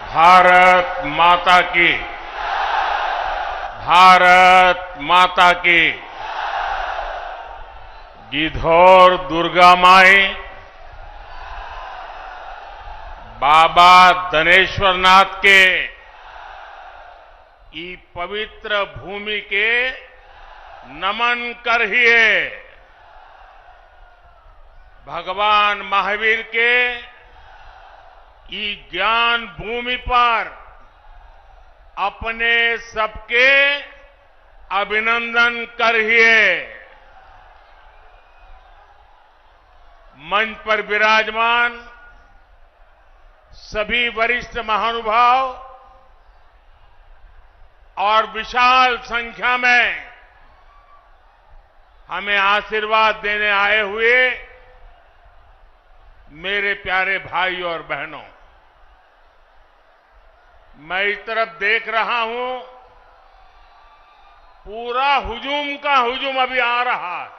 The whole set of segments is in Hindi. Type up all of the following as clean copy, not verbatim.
भारत माता की, भारत माता की। गिद्धौर दुर्गा माई, बाबा धनेश्वरनाथ के ई पवित्र भूमि के नमन करिए। भगवान महावीर के ई ज्ञान भूमि पर अपने सबके अभिनंदन करिए। मंच पर विराजमान सभी वरिष्ठ महानुभाव और विशाल संख्या में हमें आशीर्वाद देने आए हुए मेरे प्यारे भाई और बहनों, मैं इस तरफ देख रहा हूं, पूरा हुजूम का हुजूम अभी आ रहा है।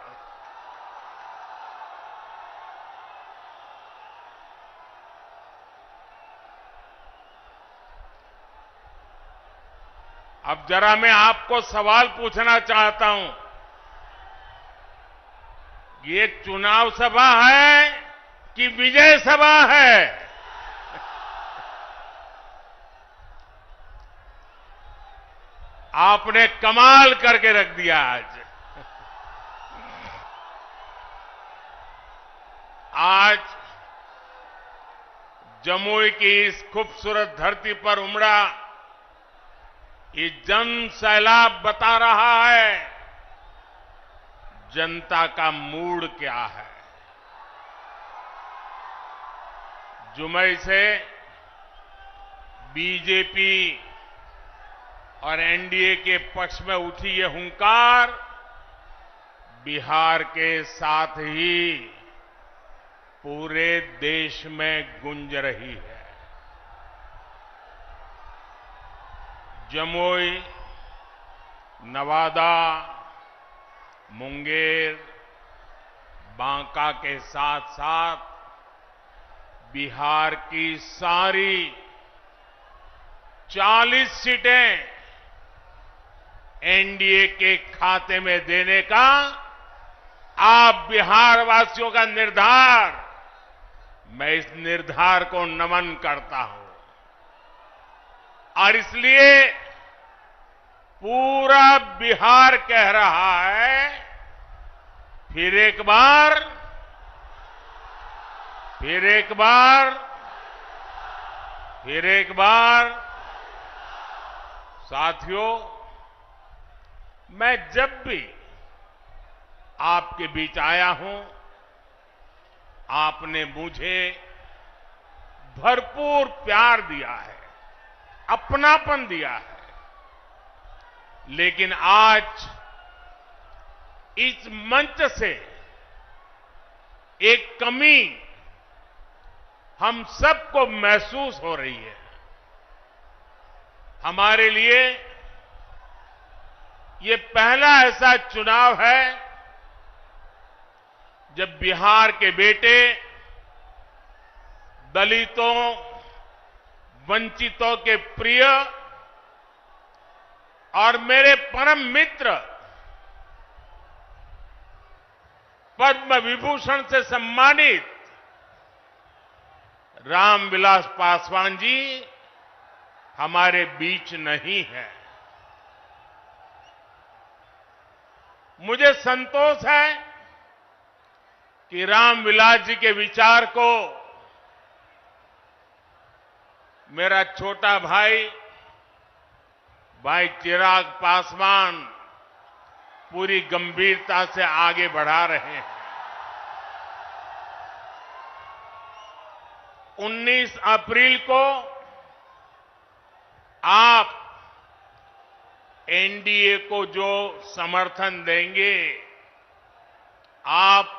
अब जरा मैं आपको सवाल पूछना चाहता हूं, ये चुनाव सभा है कि विजय सभा है? आपने कमाल करके रख दिया आज। आज जमुई की इस खूबसूरत धरती पर उमड़ा ये जन सैलाब बता रहा है जनता का मूड क्या है। जुमई से बीजेपी और एनडीए के पक्ष में उठी ये हुंकार बिहार के साथ ही पूरे देश में गूंज रही है। जमुई, नवादा, मुंगेर, बांका के साथ साथ बिहार की सारी 40 सीटें एनडीए के खाते में देने का आप बिहार वासियों का निर्धार, मैं इस निर्धार को नमन करता हूं। और इसलिए पूरा बिहार कह रहा है, फिर एक बार, फिर एक बार, फिर एक बार। साथियों, मैं जब भी आपके बीच आया हूं, आपने मुझे भरपूर प्यार दिया है, अपनापन दिया है। लेकिन आज इस मंच से एक कमी हम सबको महसूस हो रही है। हमारे लिए ये पहला ऐसा चुनाव है जब बिहार के बेटे दलितों, वंचितों के प्रिय और मेरे परम मित्र पद्म विभूषण से सम्मानित रामविलास पासवान जी हमारे बीच नहीं है। मुझे संतोष है कि रामविलास जी के विचार को मेरा छोटा भाई चिराग पासवान पूरी गंभीरता से आगे बढ़ा रहे हैं। 19 अप्रैल को आप एनडीए को जो समर्थन देंगे, आप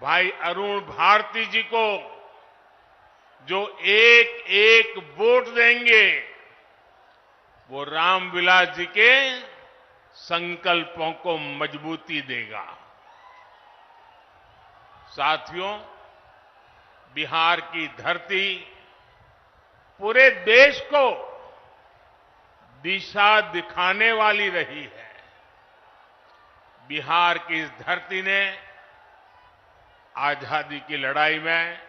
भाई अरुण भारती जी को जो एक एक वोट देंगे, वो रामविलास जी के संकल्पों को मजबूती देगा। साथियों, बिहार की धरती पूरे देश को दिशा दिखाने वाली रही है। बिहार की इस धरती ने आजादी की लड़ाई में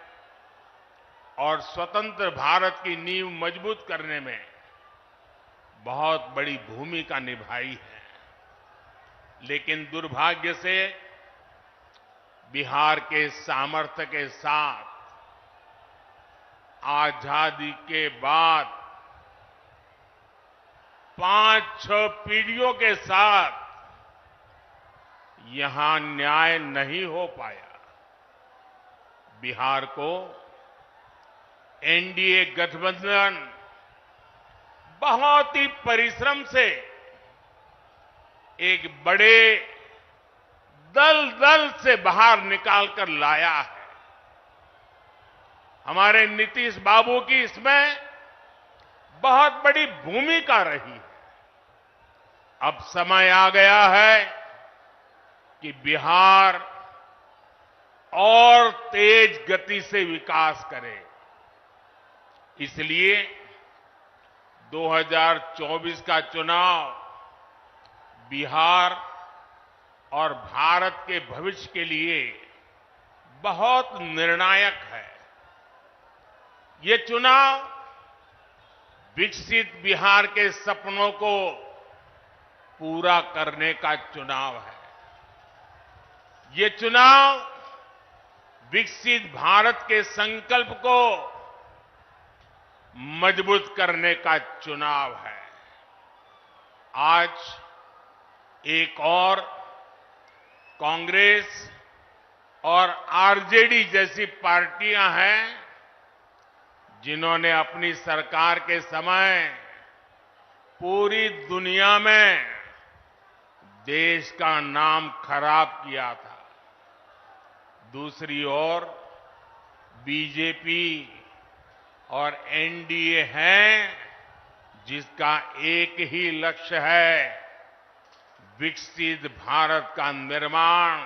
और स्वतंत्र भारत की नींव मजबूत करने में बहुत बड़ी भूमिका निभाई है। लेकिन दुर्भाग्य से बिहार के सामर्थ्य के साथ आजादी के बाद 5-6 पीढ़ियों के साथ यहां न्याय नहीं हो पाया। बिहार को एनडीए गठबंधन बहुत ही परिश्रम से एक बड़े दल से बाहर निकालकर लाया है। हमारे नीतीश बाबू की इसमें बहुत बड़ी भूमिका रही है। अब समय आ गया है कि बिहार और तेज गति से विकास करे। इसलिए 2024 का चुनाव बिहार और भारत के भविष्य के लिए बहुत निर्णायक है। ये चुनाव विकसित बिहार के सपनों को पूरा करने का चुनाव है। ये चुनाव विकसित भारत के संकल्प को मजबूत करने का चुनाव है। आज एक और कांग्रेस और आरजेडी जैसी पार्टियां हैं जिन्होंने अपनी सरकार के समय पूरी दुनिया में देश का नाम खराब किया था। दूसरी ओर बीजेपी और एनडीए है जिसका एक ही लक्ष्य है, विकसित भारत का निर्माण,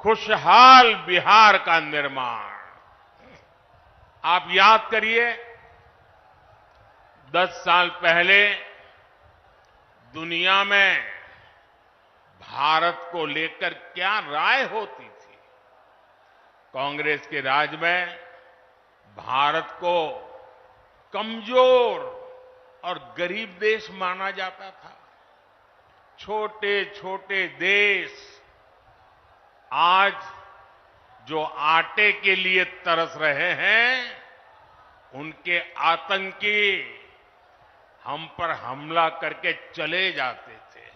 खुशहाल बिहार का निर्माण। आप याद करिए 10 साल पहले दुनिया में भारत को लेकर क्या राय होती थी। कांग्रेस के राज में भारत को कमजोर और गरीब देश माना जाता था। छोटे छोटे देश आज जो आटे के लिए तरस रहे हैं, उनके आतंकी हम पर हमला करके चले जाते थे।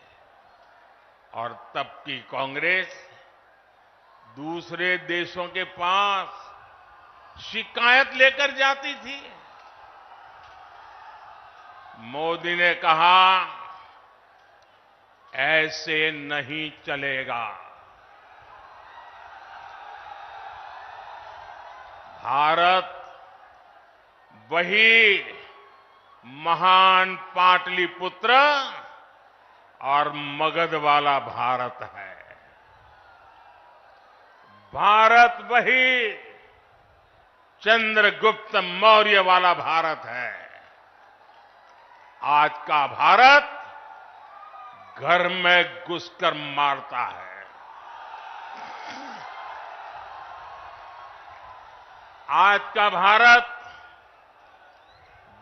और तब की कांग्रेस दूसरे देशों के पास शिकायत लेकर जाती थी। मोदी ने कहा, ऐसे नहीं चलेगा। भारत वही महान पाटलिपुत्र और मगध वाला भारत है। भारत वही चंद्रगुप्त मौर्य वाला भारत है। आज का भारत घर में घुसकर मारता है। आज का भारत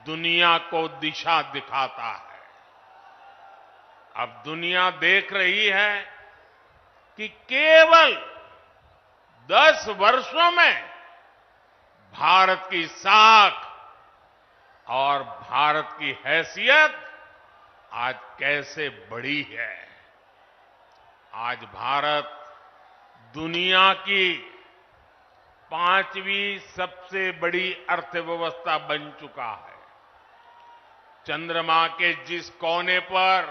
दुनिया को दिशा दिखाता है। अब दुनिया देख रही है कि केवल 10 वर्षों में भारत की साख और भारत की हैसियत आज कैसे बढ़ी है। आज भारत दुनिया की 5वीं सबसे बड़ी अर्थव्यवस्था बन चुका है। चंद्रमा के जिस कोने पर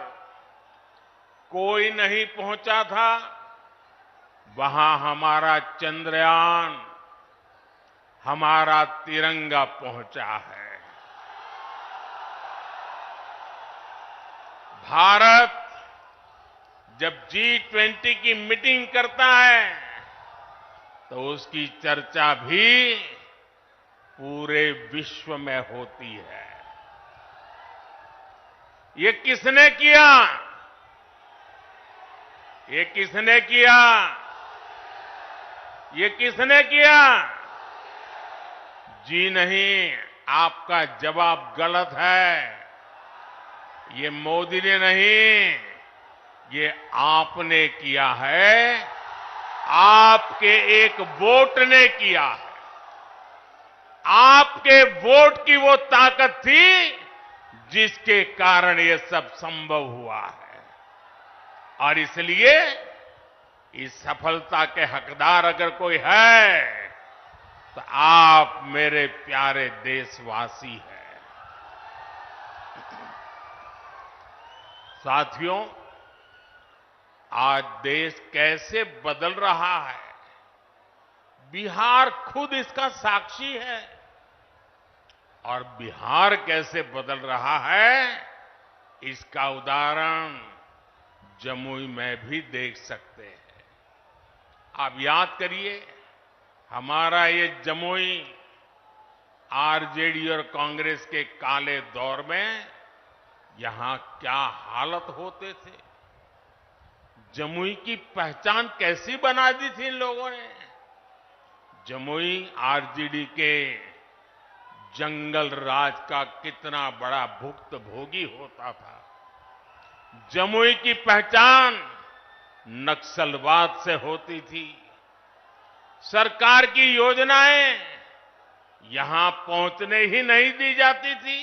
कोई नहीं पहुंचा था, वहां हमारा चंद्रयान, हमारा तिरंगा पहुंचा है। भारत जब G20 की मीटिंग करता है तो उसकी चर्चा भी पूरे विश्व में होती है। ये किसने किया? ये किसने किया? ये किसने किया? जी नहीं, आपका जवाब गलत है। ये मोदी ने नहीं, ये आपने किया है। आपके एक वोट ने किया है। आपके वोट की वो ताकत थी जिसके कारण ये सब संभव हुआ है। और इसलिए इस सफलता के हकदार अगर कोई है तो आप मेरे प्यारे देशवासी हैं। साथियों, आज देश कैसे बदल रहा है, बिहार खुद इसका साक्षी है। और बिहार कैसे बदल रहा है, इसका उदाहरण जमुई में भी देख सकते हैं। आप याद करिए, हमारा ये जमुई आरजेडी और कांग्रेस के काले दौर में यहां क्या हालत होते थे। जमुई की पहचान कैसी बना दी थी इन लोगों ने। जमुई आरजेडी के जंगल राज का कितना बड़ा भुक्तभोगी होता था। जमुई की पहचान नक्सलवाद से होती थी। सरकार की योजनाएं यहां पहुंचने ही नहीं दी जाती थी।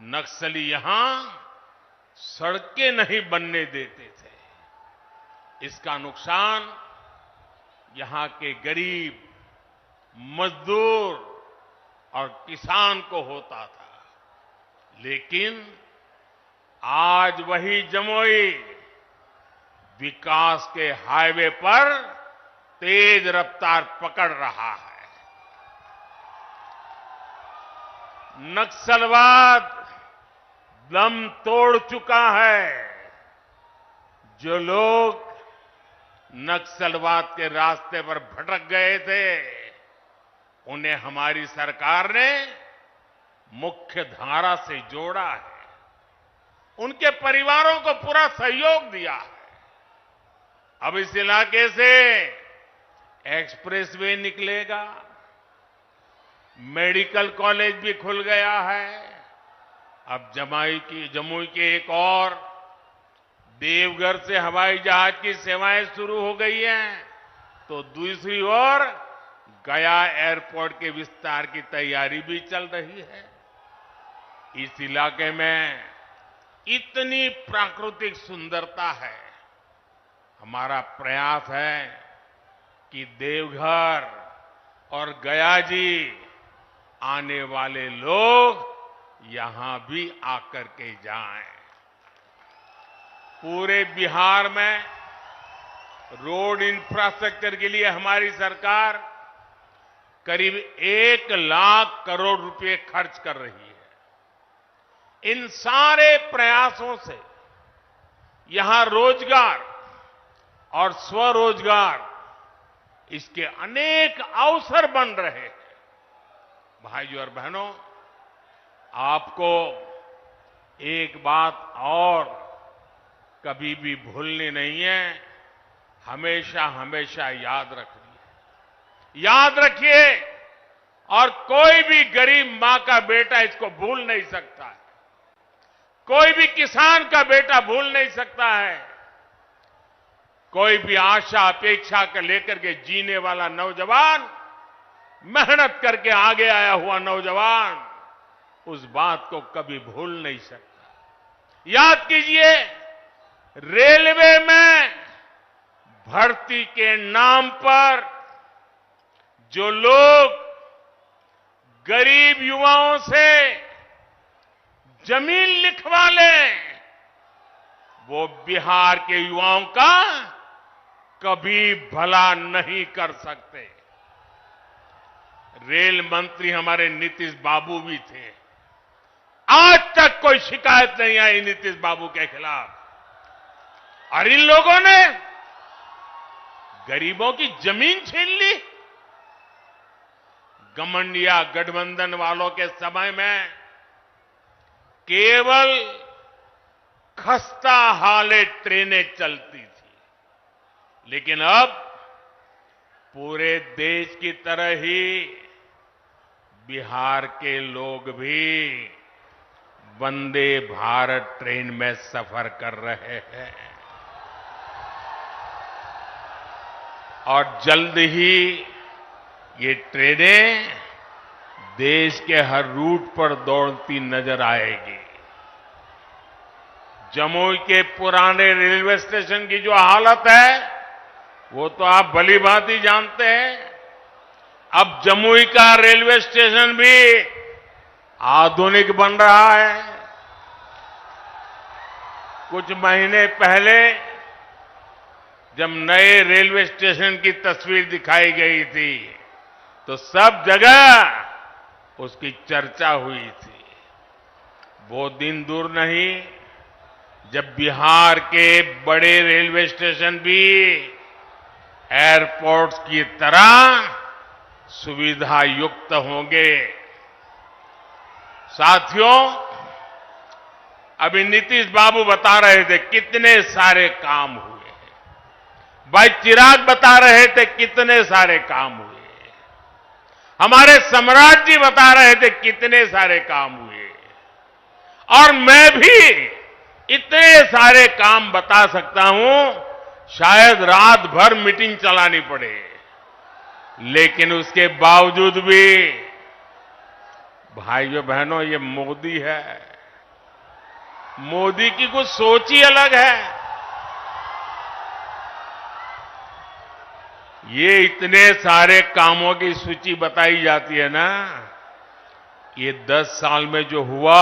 नक्सली यहां सड़कें नहीं बनने देते थे। इसका नुकसान यहां के गरीब, मजदूर और किसान को होता था। लेकिन आज वही जमुई विकास के हाईवे पर तेज रफ्तार पकड़ रहा है। नक्सलवाद दम तोड़ चुका है। जो लोग नक्सलवाद के रास्ते पर भटक गए थे, उन्हें हमारी सरकार ने मुख्य धारा से जोड़ा है। उनके परिवारों को पूरा सहयोग दिया है। अब इस इलाके से एक्सप्रेसवे निकलेगा, मेडिकल कॉलेज भी खुल गया है। अब जमुई के एक और देवघर से हवाई जहाज की सेवाएं शुरू हो गई हैं, तो दूसरी ओर गया एयरपोर्ट के विस्तार की तैयारी भी चल रही है। इस इलाके में इतनी प्राकृतिक सुंदरता है। हमारा प्रयास है कि देवघर और गया जी आने वाले लोग यहां भी आकर के जाएं। पूरे बिहार में रोड इंफ्रास्ट्रक्चर के लिए हमारी सरकार करीब 1 लाख करोड़ रुपए खर्च कर रही है। इन सारे प्रयासों से यहां रोजगार और स्वरोजगार, इसके अनेक अवसर बन रहे हैं। भाइयों और बहनों, आपको एक बात और कभी भी भूलनी नहीं है, हमेशा हमेशा याद रखनी है। याद रखिए, और कोई भी गरीब मां का बेटा इसको भूल नहीं सकता है। कोई भी किसान का बेटा भूल नहीं सकता है। कोई भी आशा अपेक्षा को लेकर के जीने वाला नौजवान, मेहनत करके आगे आया हुआ नौजवान, उस बात को कभी भूल नहीं सकता। याद कीजिए, रेलवे में भर्ती के नाम पर जो लोग गरीब युवाओं से जमीन लिखवा लें, वो बिहार के युवाओं का कभी भला नहीं कर सकते। रेल मंत्री हमारे नीतीश बाबू भी थे। आज तक कोई शिकायत नहीं आई नीतीश बाबू के खिलाफ। और इन लोगों ने गरीबों की जमीन छीन ली। घमंड या गठबंधन वालों के समय में केवल खस्ता हाले ट्रेनें चलती थी, लेकिन अब पूरे देश की तरह ही बिहार के लोग भी वंदे भारत ट्रेन में सफर कर रहे हैं और जल्द ही ये ट्रेनें देश के हर रूट पर दौड़ती नजर आएगी। जमुई के पुराने रेलवे स्टेशन की जो हालत है वो तो आप भली भांति जानते हैं। अब जमुई का रेलवे स्टेशन भी आधुनिक बन रहा है। कुछ महीने पहले जब नए रेलवे स्टेशन की तस्वीर दिखाई गई थी तो सब जगह उसकी चर्चा हुई थी। वो दिन दूर नहीं जब बिहार के बड़े रेलवे स्टेशन भी एयरपोर्ट्स की तरह सुविधा युक्त होंगे। साथियों, अभी नीतीश बाबू बता रहे थे कितने सारे काम हुए हैं। भाई चिराग बता रहे थे कितने सारे काम हुए। हमारे सम्राट जी बता रहे थे कितने सारे काम हुए। और मैं भी इतने सारे काम बता सकता हूं, शायद रात भर मीटिंग चलानी पड़े, लेकिन उसके बावजूद भी भाइयों बहनों ये मोदी है। मोदी की कुछ सोच ही अलग है। ये इतने सारे कामों की सूची बताई जाती है ना, ये 10 साल में जो हुआ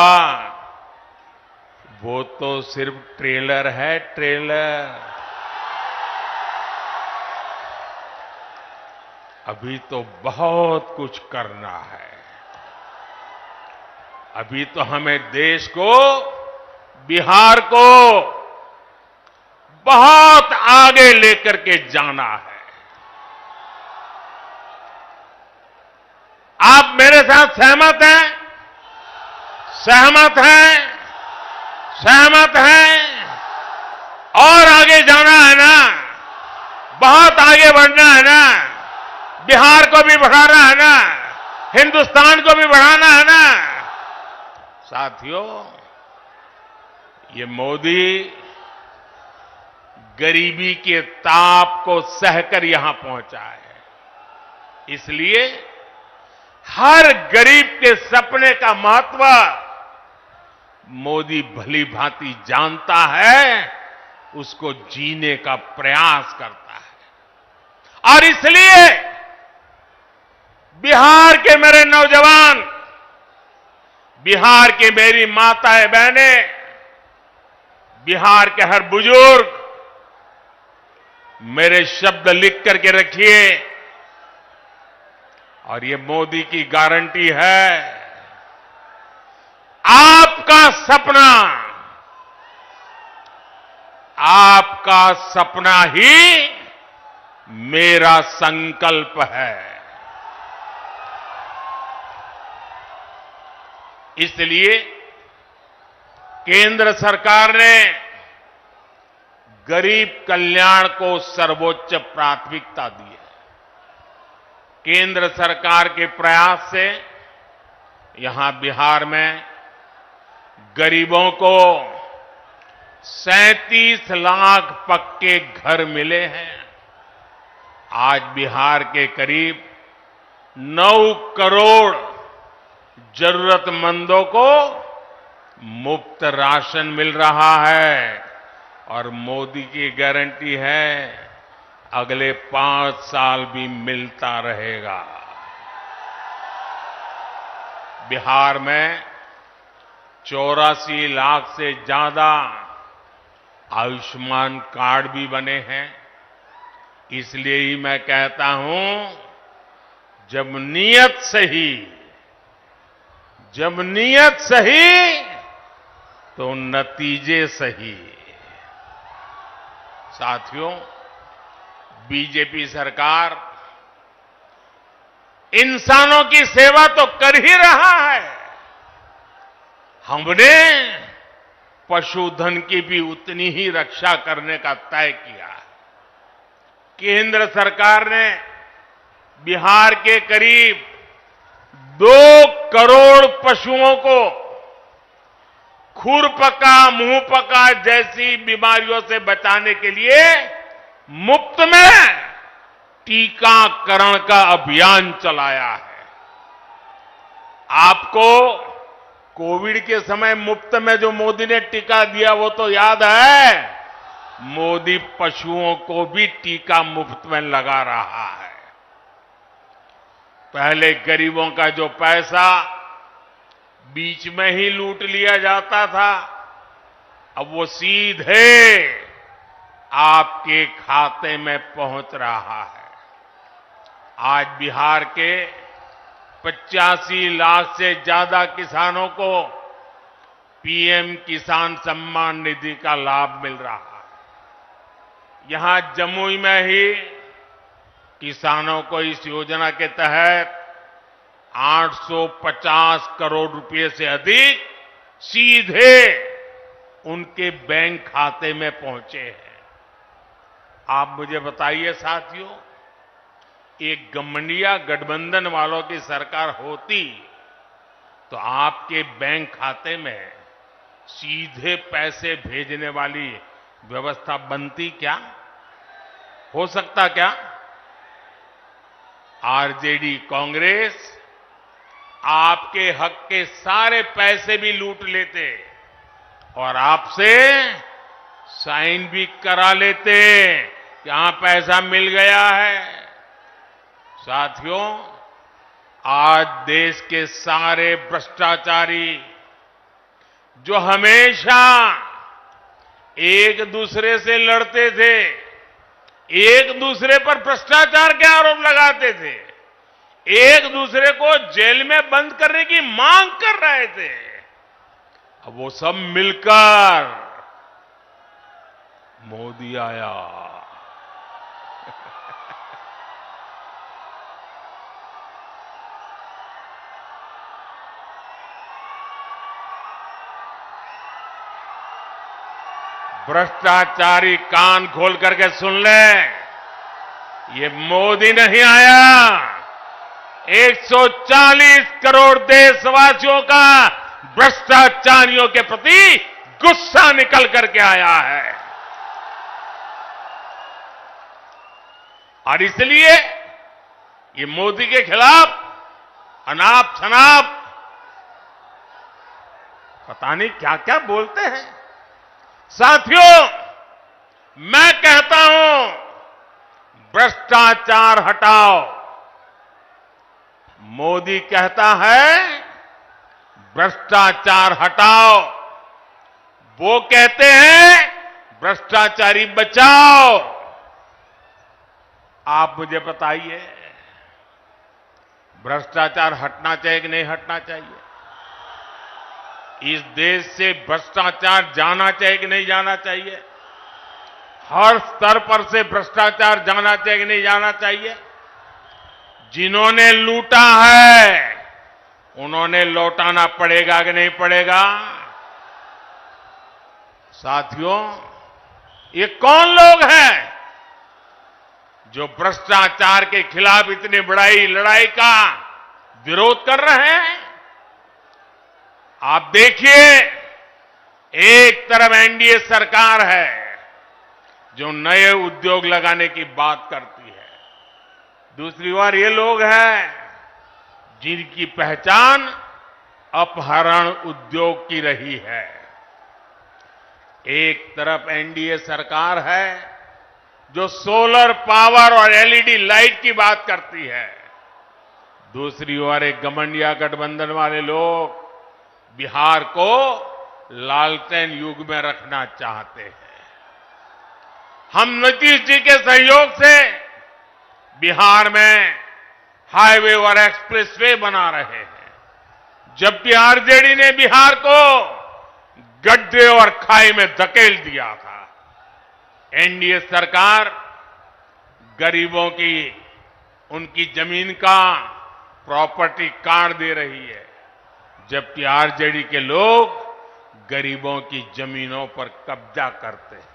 वो तो सिर्फ ट्रेलर है, ट्रेलर। अभी तो बहुत कुछ करना है। अभी तो हमें देश को, बिहार को बहुत आगे लेकर के जाना है। आप मेरे साथ सहमत हैं? सहमत हैं? सहमत हैं? और आगे जाना है ना? बहुत आगे बढ़ना है ना? बिहार को भी बढ़ाना है ना? हिंदुस्तान को भी बढ़ाना है ना? साथियों, ये मोदी गरीबी के ताप को सहकर यहां पहुंचा है। इसलिए हर गरीब के सपने का महत्व मोदी भली भांति जानता है, उसको जीने का प्रयास करता है। और इसलिए बिहार के मेरे नौजवान, बिहार की मेरी माताएं बहनें, बिहार के हर बुजुर्ग मेरे शब्द लिख करके रखिए। और ये मोदी की गारंटी है, आपका सपना, आपका सपना ही मेरा संकल्प है। इसलिए केंद्र सरकार ने गरीब कल्याण को सर्वोच्च प्राथमिकता दी है। केंद्र सरकार के प्रयास से यहां बिहार में गरीबों को 37 लाख पक्के घर मिले हैं। आज बिहार के करीब 9 करोड़ जरूरतमंदों को मुफ्त राशन मिल रहा है। और मोदी की गारंटी है, अगले 5 साल भी मिलता रहेगा। बिहार में 84 लाख से ज्यादा आयुष्मान कार्ड भी बने हैं। इसलिए ही मैं कहता हूं, जब नीयत सही तो नतीजे सही। साथियों, बीजेपी सरकार इंसानों की सेवा तो कर ही रहा है, हमने पशुधन की भी उतनी ही रक्षा करने का तय किया है। केंद्र सरकार ने बिहार के करीब 2 करोड़ पशुओं को खुरपका, मुंहपका जैसी बीमारियों से बचाने के लिए मुफ्त में टीकाकरण का अभियान चलाया है। आपको कोविड के समय मुफ्त में जो मोदी ने टीका दिया वो तो याद है। मोदी पशुओं को भी टीका मुफ्त में लगा रहा है। पहले गरीबों का जो पैसा बीच में ही लूट लिया जाता था, अब वो सीधे आपके खाते में पहुंच रहा है। आज बिहार के 85 लाख से ज्यादा किसानों को पीएम किसान सम्मान निधि का लाभ मिल रहा है। यहां जमुई में ही किसानों को इस योजना के तहत 850 करोड़ रुपए से अधिक सीधे उनके बैंक खाते में पहुंचे हैं। आप मुझे बताइए साथियों, एक गठबंधन गठबंधन वालों की सरकार होती तो आपके बैंक खाते में सीधे पैसे भेजने वाली व्यवस्था बनती क्या? हो सकता क्या? आरजेडी कांग्रेस आपके हक के सारे पैसे भी लूट लेते और आपसे साइन भी करा लेते कि हां पैसा मिल गया है। साथियों, आज देश के सारे भ्रष्टाचारी जो हमेशा एक दूसरे से लड़ते थे, एक दूसरे पर भ्रष्टाचार के आरोप लगाते थे, एक दूसरे को जेल में बंद करने की मांग कर रहे थे, अब वो सब मिलकर मोदी आया। भ्रष्टाचारी कान खोल करके सुन ले, ये मोदी नहीं आया, 140 करोड़ देशवासियों का भ्रष्टाचारियों के प्रति गुस्सा निकल करके आया है। और इसलिए ये मोदी के खिलाफ अनाप शनाप पता नहीं क्या क्या बोलते हैं। साथियों, मैं कहता हूं भ्रष्टाचार हटाओ। मोदी कहता है भ्रष्टाचार हटाओ, वो कहते हैं भ्रष्टाचारी बचाओ। आप मुझे बताइए, भ्रष्टाचार हटना चाहिए कि नहीं हटना चाहिए? इस देश से भ्रष्टाचार जाना चाहिए कि नहीं जाना चाहिए? हर स्तर पर से भ्रष्टाचार जाना चाहिए कि नहीं जाना चाहिए? जिन्होंने लूटा है उन्होंने लौटाना पड़ेगा कि नहीं पड़ेगा? साथियों, ये कौन लोग हैं जो भ्रष्टाचार के खिलाफ इतनी बड़ी लड़ाई का विरोध कर रहे हैं? आप देखिए, एक तरफ एनडीए सरकार है जो नए उद्योग लगाने की बात करती है, दूसरी ओर ये लोग हैं जिनकी पहचान अपहरण उद्योग की रही है। एक तरफ एनडीए सरकार है जो सोलर पावर और एलईडी लाइट की बात करती है, दूसरी ओर एक गठबंधन गठबंधन वाले लोग बिहार को लालटेन युग में रखना चाहते हैं। हम नीतीश जी के सहयोग से बिहार में हाईवे और एक्सप्रेसवे बना रहे हैं, जबकि आरजेडी ने बिहार को गड्ढे और खाई में धकेल दिया था। एनडीए सरकार गरीबों की उनकी जमीन का प्रॉपर्टी कार्ड दे रही है, जबकि आरजेडी के लोग गरीबों की जमीनों पर कब्जा करते हैं।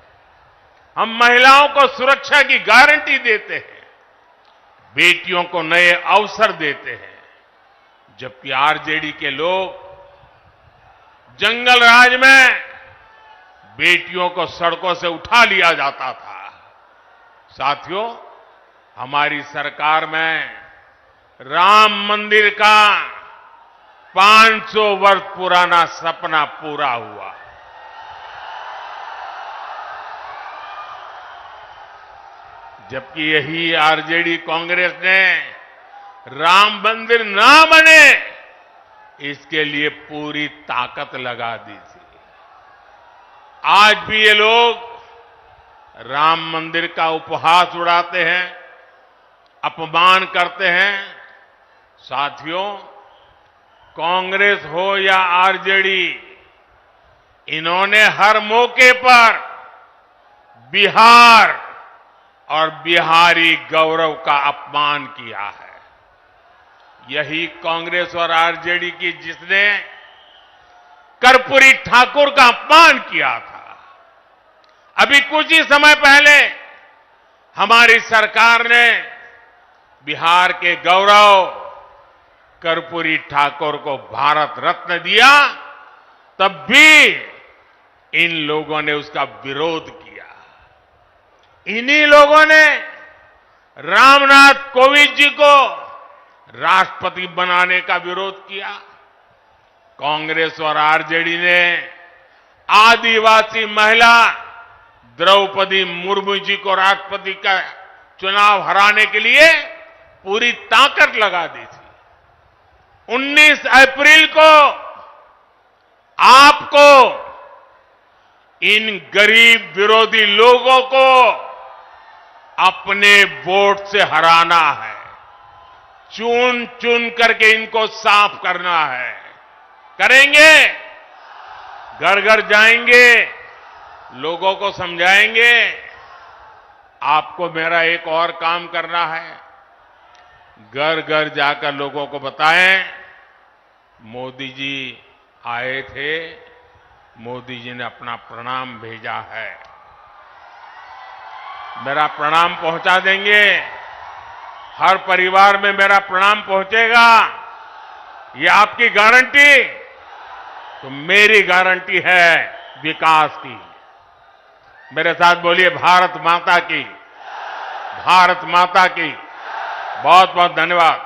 हम महिलाओं को सुरक्षा की गारंटी देते हैं, बेटियों को नए अवसर देते हैं, जबकि आरजेडी के लोग जंगल राज में बेटियों को सड़कों से उठा लिया जाता था। साथियों, हमारी सरकार में राम मंदिर का 500 वर्ष पुराना सपना पूरा हुआ। जबकि यही आरजेडी कांग्रेस ने राम मंदिर ना बने इसके लिए पूरी ताकत लगा दी थी। आज भी ये लोग राम मंदिर का उपहास उड़ाते हैं, अपमान करते हैं। साथियों, कांग्रेस हो या आरजेडी, इन्होंने हर मौके पर बिहार और बिहारी गौरव का अपमान किया है। यही कांग्रेस और आरजेडी की जिसने कर्पूरी ठाकुर का अपमान किया था। अभी कुछ ही समय पहले हमारी सरकार ने बिहार के गौरव कर्पूरी ठाकुर को भारत रत्न दिया, तब भी इन लोगों ने उसका विरोध किया। इन्हीं लोगों ने रामनाथ कोविंद जी को राष्ट्रपति बनाने का विरोध किया। कांग्रेस और आरजेडी ने आदिवासी महिला द्रौपदी मुर्मू जी को राष्ट्रपति का चुनाव हराने के लिए पूरी ताकत लगा दी थी। 19 अप्रैल को आपको इन गरीब विरोधी लोगों को अपने वोट से हराना है। चुन चुन करके इनको साफ करना है। करेंगे? घर घर जाएंगे, लोगों को समझाएंगे। आपको मेरा एक और काम करना है। घर घर जाकर लोगों को बताएं, मोदी जी आए थे, मोदी जी ने अपना प्रणाम भेजा है। मेरा प्रणाम पहुंचा देंगे। हर परिवार में मेरा प्रणाम पहुंचेगा। ये आपकी गारंटी? तो मेरी गारंटी है विकास की। मेरे साथ बोलिए, भारत माता की, भारत माता की। बहुत बहुत धन्यवाद।